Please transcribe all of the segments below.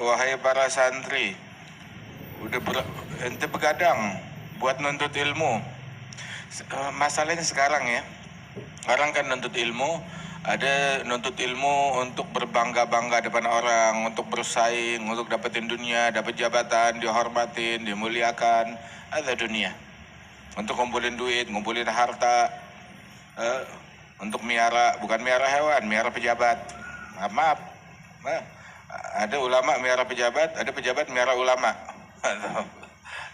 Wahai para santri, ente begadang buat nuntut ilmu. Masalahnya sekarang ya, orang kan nuntut ilmu, ada nuntut ilmu untuk berbangga-bangga depan orang, untuk bersaing, untuk dapetin dunia, dapat jabatan, dihormatin, dimuliakan, ada dunia. Untuk ngumpulin duit, ngumpulin harta, untuk bukan miara hewan, miara pejabat. Maaf, ada ulama miara pejabat, ada pejabat miara ulama.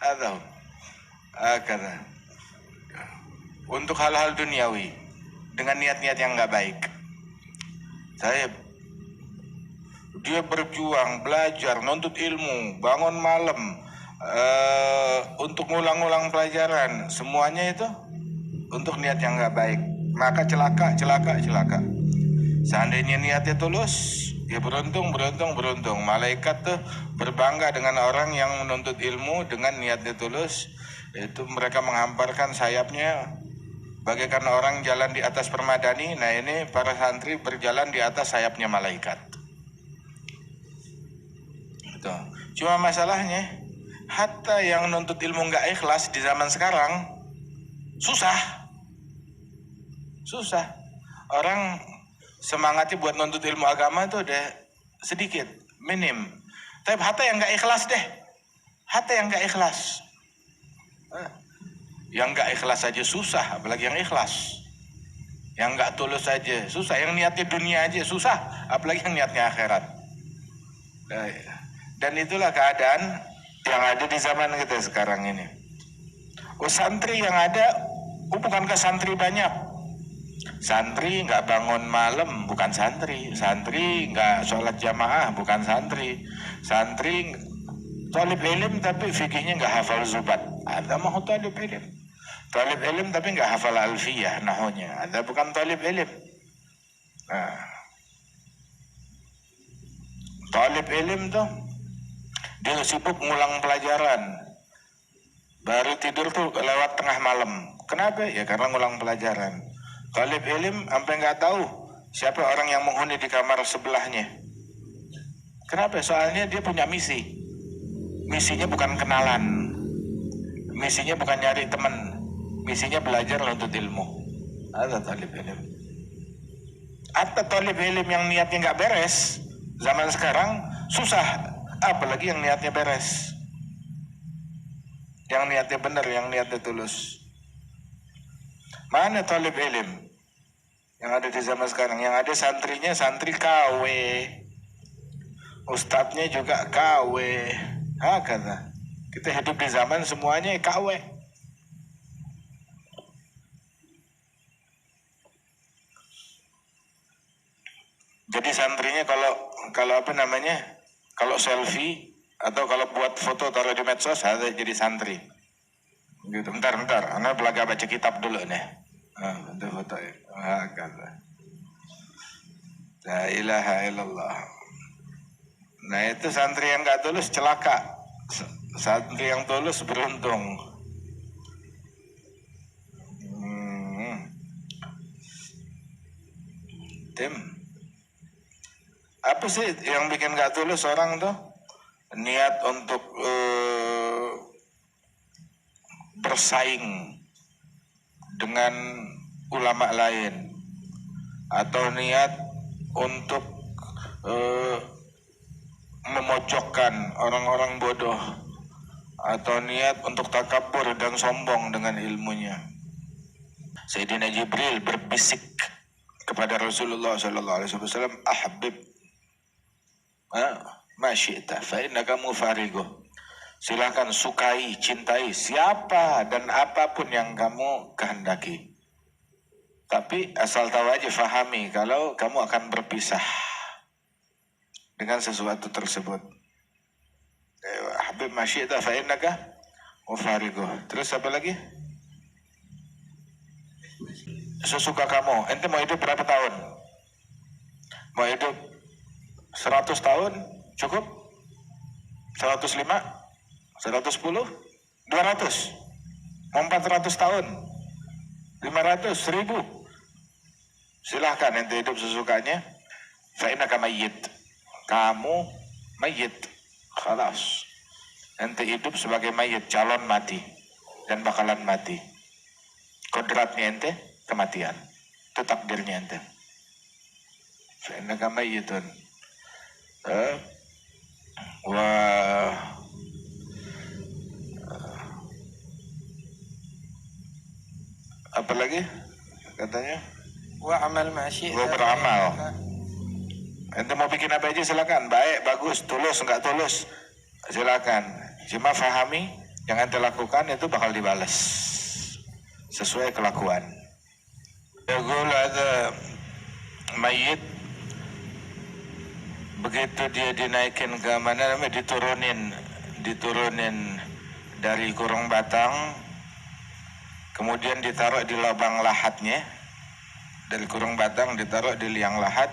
Atau kata untuk hal-hal duniawi dengan niat-niat yang nggak baik. Dia berjuang, belajar, nuntut ilmu, bangun malam, untuk ngulang-ngulang pelajaran, semuanya itu untuk niat yang nggak baik. Maka celaka. Seandainya niatnya tulus, ya beruntung. Malaikat tuh berbangga dengan orang yang menuntut ilmu dengan niatnya tulus. Itu mereka menghamparkan sayapnya bagaikan orang jalan di atas permadani. Nah ini para santri berjalan di atas sayapnya malaikat. Gitu. Cuma masalahnya, hatta yang nuntut ilmu nggak ikhlas di zaman sekarang susah. Orang semangatnya buat nuntut ilmu agama itu udah sedikit, minim. Tapi hatta yang nggak ikhlas deh, yang nggak ikhlas aja susah, apalagi yang ikhlas. Yang nggak tulus aja susah, yang niatnya dunia aja susah, apalagi yang niatnya akhirat. Dan itulah keadaan yang ada di zaman kita sekarang ini. Santri yang ada, bukankah santri banyak? Santri nggak bangun malam, bukan santri. Santri nggak sholat jamaah, bukan santri. Santri talib ilim tapi fikihnya nggak hafal zubat, ada mau talib ilim. Talib ilim tapi nggak hafal alfiyah nahunya, ada bukan talib ilim. Nah, talib ilim tuh dia sibuk ngulang pelajaran, baru tidur tuh lewat tengah malam. Kenapa? Ya karena ngulang pelajaran. Talib ilim sampai nggak tahu siapa orang yang menghuni di kamar sebelahnya. Kenapa? Soalnya dia punya misi. Misinya bukan kenalan, misinya bukan nyari teman, misinya belajar untuk ilmu. Ada talib ilim. Ada talib ilim yang niatnya nggak beres, zaman sekarang susah. Apalagi yang niatnya beres, yang niatnya benar, yang niatnya tulus. Mana talib ilim yang ada di zaman sekarang? Yang ada santrinya santri KW, ustadznya juga KW. Kata kita hidup di zaman semuanya KW. Jadi santrinya kalau apa namanya, kalau selfie atau kalau buat foto taruh di medsos ada jadi santri. Gitu. Bentar, anak belaga baca kitab dulu nih. Itu foto ya. Kata. La ilaha illallah. Nah itu santri yang nggak tulus celaka. Santri yang tulus beruntung. Tim, apa sih yang bikin nggak tulus orang tuh? Niat untuk bersaing dengan ulama lain, atau niat untuk memojokkan orang-orang bodoh, atau niat untuk takabur dan sombong dengan ilmunya. Sayyidina Jibril berbisik kepada Rasulullah SAW, ahbib ma syi'ta fa innaka mufarigo. Silakan sukai, cintai siapa dan apapun yang kamu kehendaki. Tapi asal tahu aja, fahami kalau kamu akan berpisah dengan sesuatu tersebut. Habib ma syi'ta fa innaka mufarigo. Terus apa lagi? Sesuka kamu. Ente mau hidup berapa tahun? Mau hidup 100 tahun? Cukup? 105? 110, 200, mau 400 tahun, 500, 1000, silahkan ente hidup sesukanya. Fa innaka mayyit, kamu mayyit. Khalas. Ente hidup sebagai mayit, calon mati dan bakalan mati. Kodratnya ente kematian. Itu takdirnya ente. Fa'innaka mayyitun. Wah, apa lagi katanya? Wa amal ma syi'ta. Gua beramal. Ente mau bikin apa aja silakan, baik, bagus, tulus, enggak tulus, silakan. Cuma fahami yang ente lakukan itu bakal dibalas sesuai kelakuan. Yaqul ada mayit, begitu dia dinaikin ke mana namanya, diturunin dari kurung batang, kemudian ditaruh di lubang lahatnya, dari kurung batang ditaruh di liang lahat,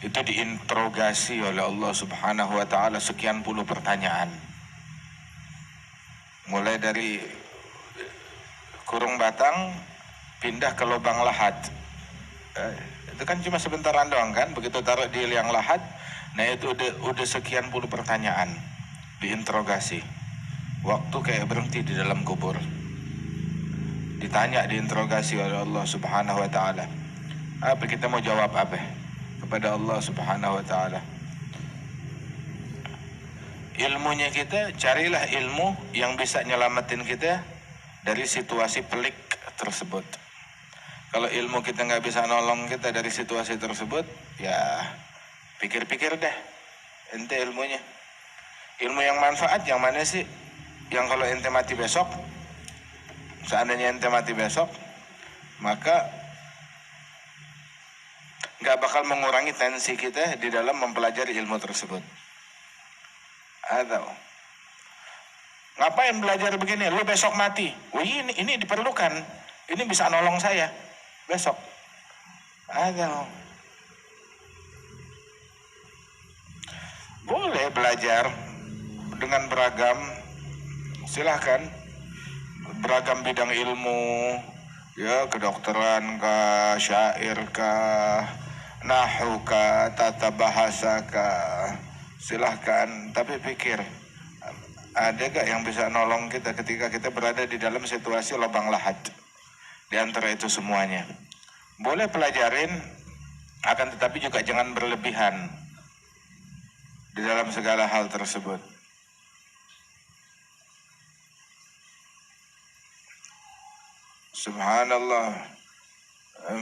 itu diinterogasi oleh Allah Subhanahu wa ta'ala sekian puluh pertanyaan. Mulai dari kurung batang pindah ke lubang lahat. Itu kan cuma sebentaran doang kan, begitu taruh di liang lahat, nah itu udah sekian puluh pertanyaan diinterogasi. Waktu kayak berhenti di dalam kubur. Ditanya, diinterogasi oleh Allah Subhanahu wa ta'ala. Apa kita mau jawab apa kepada Allah Subhanahu wa ta'ala? Ilmunya kita, carilah ilmu yang bisa nyelamatin kita dari situasi pelik tersebut. Kalau ilmu kita nggak bisa nolong kita dari situasi tersebut, ya pikir-pikir deh ente ilmunya. Ilmu yang manfaat yang mana sih? Yang kalau ente mati besok, seandainya ente mati besok, maka nggak bakal mengurangi tensi kita di dalam mempelajari ilmu tersebut. Atau ngapain belajar begini? Lu besok mati. Oh ini diperlukan. Ini bisa nolong saya besok. Atau boleh belajar dengan beragam, silahkan, beragam bidang ilmu, ya, kedokteran kah, syair kah, nahu kah, tata bahasa kah, silahkan. Tapi pikir, ada gak yang bisa nolong kita ketika kita berada di dalam situasi lubang lahat? Di antara itu semuanya boleh pelajarin, akan tetapi juga jangan berlebihan di dalam segala hal tersebut. Subhanallah,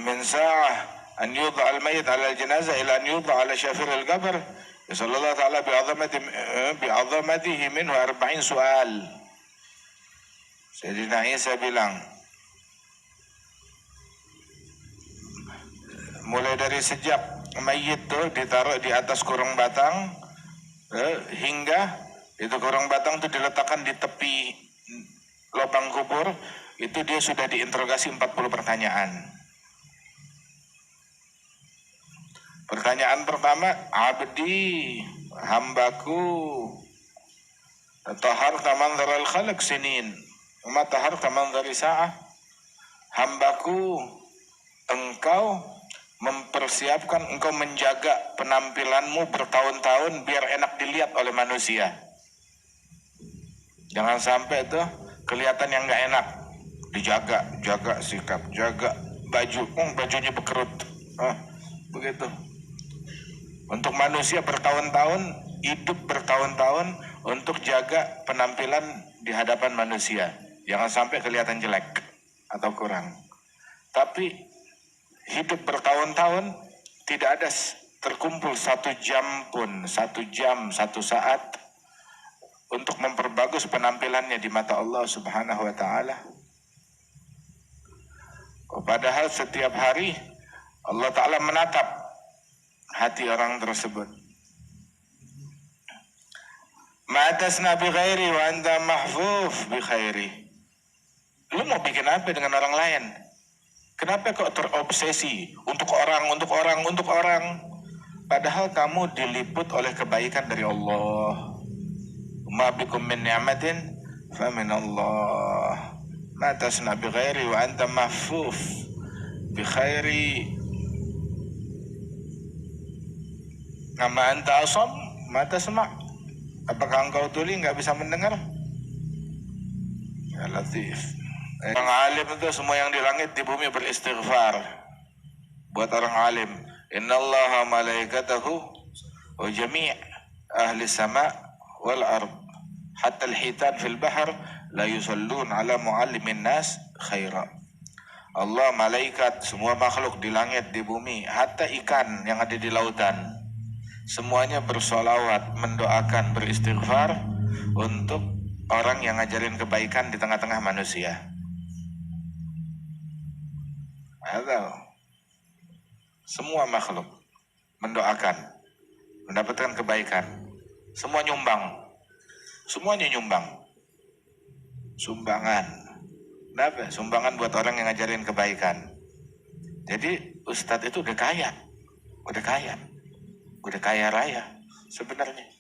min sa'ah an yudha al-mayit ala al-janazah ila an yudha ala syafir al-qabr, sallallahu ta'ala bi'azamatihi minhu 40 soal. Sayyidina Isa bilang, mulai dari sejak mayit tuh ditaruh di atas kurung batang, hingga itu kurung batang tuh diletakkan di tepi lubang kubur, itu dia sudah diinterogasi 40 pertanyaan. Pertanyaan pertama, abdi, hambaku, taharta manzaral khalq sinin, ma taharta manzari sa'ah. Hambaku, engkau mempersiapkan, engkau menjaga penampilanmu bertahun-tahun biar enak dilihat oleh manusia. Jangan sampai tuh kelihatan yang nggak enak. Dijaga, jaga sikap, jaga baju, bajunya bekerut, begitu. Untuk manusia bertahun-tahun, hidup bertahun-tahun untuk jaga penampilan di hadapan manusia. Jangan sampai kelihatan jelek atau kurang. Tapi hidup bertahun-tahun tidak ada terkumpul 1 jam pun, 1 jam, 1 saat untuk memperbagus penampilannya di mata Allah Subhanahu wa ta'ala. Padahal setiap hari Allah ta'ala menatap hati orang tersebut. Ma'atasna bi khairi wa anta mahfuf bi khairi. Lu mau bikin apa dengan orang lain? Kenapa kok terobsesi untuk orang? Padahal kamu diliput oleh kebaikan dari Allah. Ma bikum min ni'matin fa min Allah. Ma tasna bi ghairi wa anta mahfuf bi khairi. Amma anta asam ma tasma'. Apakah engkau tuli nggak bisa mendengar? Ya Latif. Orang alim itu semua yang di langit di bumi beristighfar. Buat orang alim, innallaha malaikatahu wa jami' ahli sama' wal ard hatta al-hitan fil bahr la yusallun ala muallimin nas khaira. Allah, malaikat, semua makhluk di langit di bumi, hatta ikan yang ada di lautan, semuanya bersolawat, mendoakan, beristighfar untuk orang yang ngajarin kebaikan di tengah-tengah manusia. Atau semua makhluk mendoakan, mendapatkan kebaikan. Semua nyumbang. Semuanya nyumbang. Sumbangan. Kenapa? Sumbangan buat orang yang ngajarin kebaikan. Jadi ustadz itu udah kaya. Udah kaya. Udah kaya raya sebenarnya.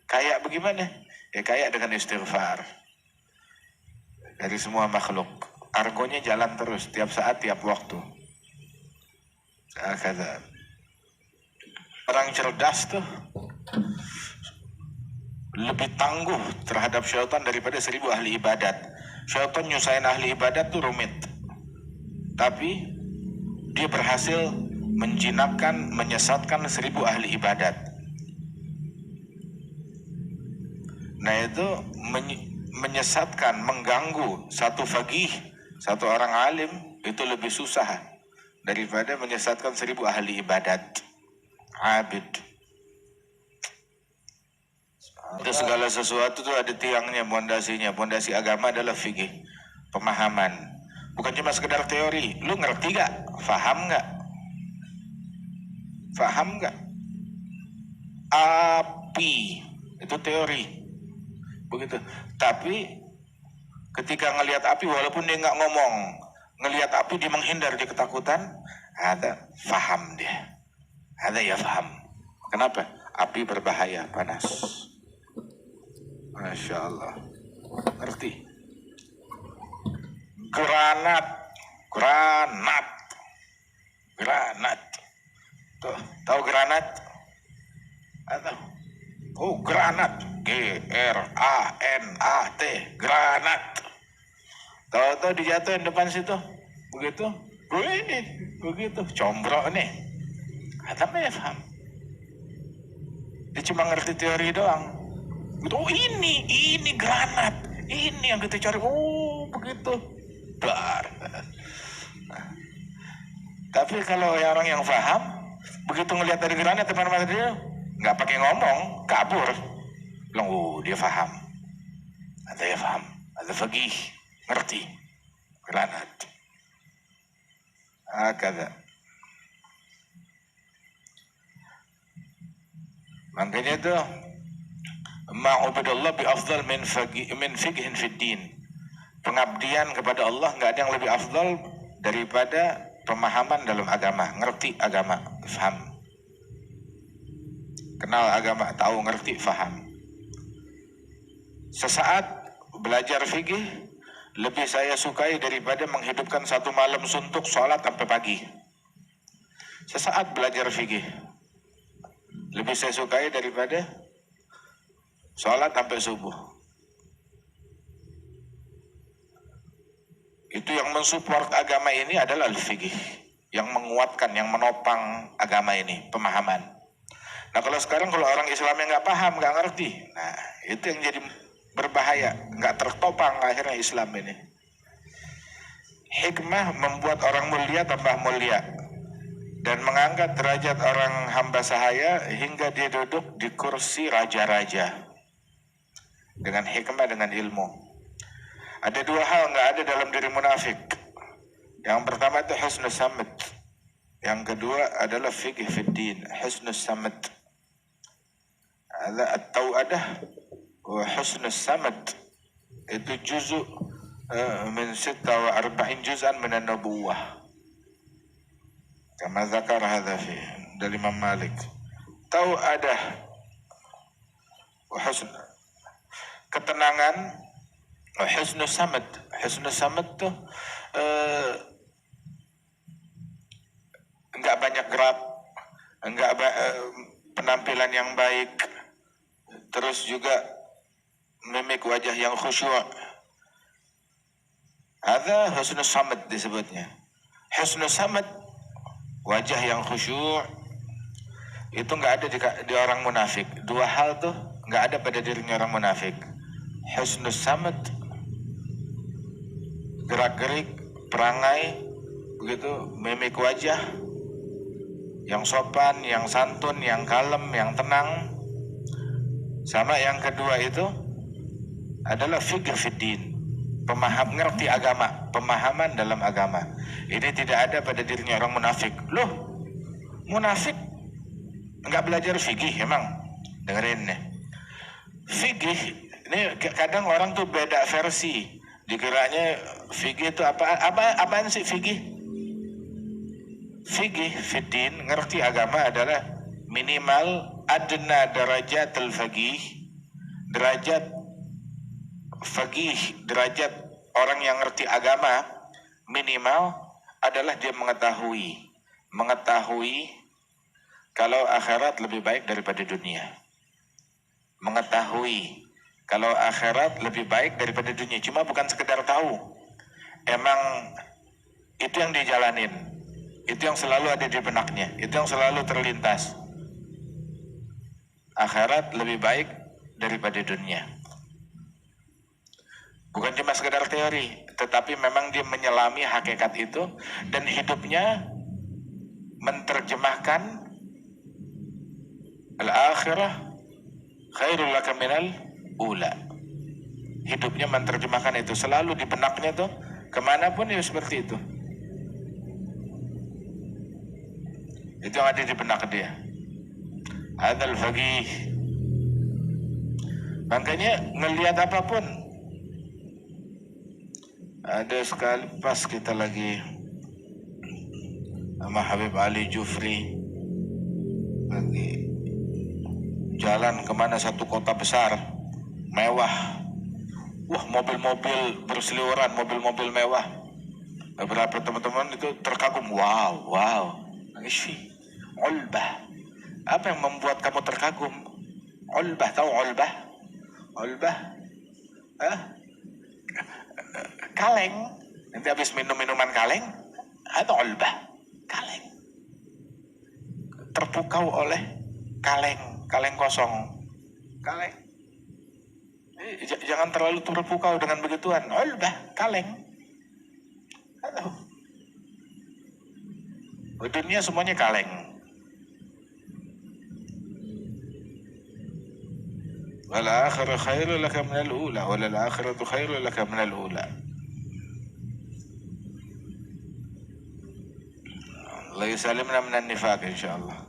Kaya bagaimana? Ya kaya dengan istighfar. Dari semua makhluk. Argonya jalan terus, tiap saat, tiap waktu. Kata orang cerdas tuh lebih tangguh terhadap syaitan daripada 1000 ahli ibadat. Syaitan nyusahin ahli ibadat tuh rumit, tapi dia berhasil menjinakkan, menyesatkan 1000 ahli ibadat. Nah itu menyesatkan, mengganggu satu faqih, satu orang alim, itu lebih susah daripada menyesatkan 1000 ahli ibadat, abid. Itu segala sesuatu itu ada tiangnya, pondasinya. Pondasi agama adalah fikih, pemahaman. Bukan cuma sekedar teori. Lu ngerti gak? Faham gak? Faham gak? Api itu teori, begitu. Tapi ketika ngelihat api, walaupun dia nggak ngomong, ngelihat api dia menghindar, dia ketakutan, ada faham dia. Ada ya faham. Kenapa? Api berbahaya, panas. Masya Allah. Ngerti? Granat. Granat. Granat. Tuh, tahu granat? Atau? Oh, granat. G-R-A-N-A-T. Granat. Tahu-tahu dijatuhin depan situ. Begitu. Oh ini. Begitu. Combrok nih. Tapi ya paham. Dia cuma ngerti teori doang. Oh ini granat, ini yang kita cari. Oh begitu, bar. Tapi kalau orang yang paham, begitu ngelihat dari granat depan mata dia, nggak pakai ngomong, kabur. Bilang, oh dia paham. Ada ya paham, ada faqih, ngerti granat. Kata. Makanya tuh. Ma'ubudallah bi afdal min fiqhin fid din. Pengabdian kepada Allah nggak ada yang lebih afdal daripada pemahaman dalam agama, ngerti agama, faham. Kenal agama, tahu, ngerti, faham. Sesaat belajar fikih lebih saya sukai daripada menghidupkan satu malam suntuk sholat sampai pagi. Sesaat belajar fikih lebih saya sukai daripada sholat sampai subuh. Itu yang mensupport agama ini adalah al-fiqih, yang menguatkan, yang menopang agama ini, pemahaman. Nah kalau sekarang kalau orang Islam yang nggak paham, nggak ngerti, nah itu yang jadi berbahaya, nggak tertopang akhirnya Islam ini. Hikmah membuat orang mulia tambah mulia dan mengangkat derajat orang hamba sahaya hingga dia duduk di kursi raja-raja. Dengan hikmah, dengan ilmu. Ada dua hal nggak ada dalam diri munafik. Yang pertama itu husnus samad. Yang kedua adalah fiqh fid din, husnus samad. Ada at-tau'adah wa husnus samad. Itu juz'u min 46 juz'an min an-nubuwah. Kama zakar hadha fi dari Imam Malik. Tau'adah wa husnus ketenangan, husnus samad. Husnus samad tuh enggak banyak gerak, enggak penampilan yang baik, terus juga mimik wajah yang khusyuk. Ada husnul samad disebutnya. Husnul samad, wajah yang khusyuk, itu nggak ada di orang munafik. Dua hal tuh nggak ada pada dirinya orang munafik. Husnul samad, gerak-gerik, perangai, begitu, mimik wajah yang sopan, yang santun, yang kalem, yang tenang. Sama yang kedua itu adalah fiqh fiddin, ngerti agama, pemahaman dalam agama. Ini tidak ada pada dirinya orang munafik. Loh, munafik nggak belajar fikih emang? Dengerin nih. Fikih ini kadang orang tuh beda versi. Dikiranya fikih itu apaan sih fikih? Fikih fiddin, ngerti agama adalah minimal adna darajatul faqih, derajat faqih, derajat orang yang ngerti agama minimal adalah dia mengetahui kalau akhirat lebih baik daripada dunia. Mengetahui kalau akhirat lebih baik daripada dunia, cuma bukan sekedar tahu. Emang itu yang dijalanin, itu yang selalu ada di benaknya, itu yang selalu terlintas. Akhirat lebih baik daripada dunia. Bukan cuma sekedar teori, tetapi memang dia menyelami hakikat itu dan hidupnya menerjemahkan al-akhirah khairul laka minal ula. Hidupnya menerjemahkan itu, selalu di benaknya tuh, kemanapun ya seperti itu. Itu yang ada di benak dia. Hadzal faqih. Makanya ngelihat apapun. Ada sekali pas kita lagi sama Habib Ali Jufri lagi jalan kemana satu kota besar mewah. Wah, mobil-mobil berseliweran, mobil-mobil mewah. Beberapa teman-teman itu terkagum. Wow. Nangis sih. Ulbah. Apa yang membuat kamu terkagum? Ulbah, tahu ulbah? Ulbah? Kaleng. Nanti habis minum minuman kaleng, atau ulbah. Kaleng. Terpukau oleh kaleng kosong. Kaleng. Jangan terlalu terpukau dengan begituan. Ulbah, kaleng. Aduh. Dunia semuanya kaleng. Wal akhiratu khairul laka minal ula, wal akhiratu khairul laka minal ula. Allah yusalimna minan nifaq insyaallah.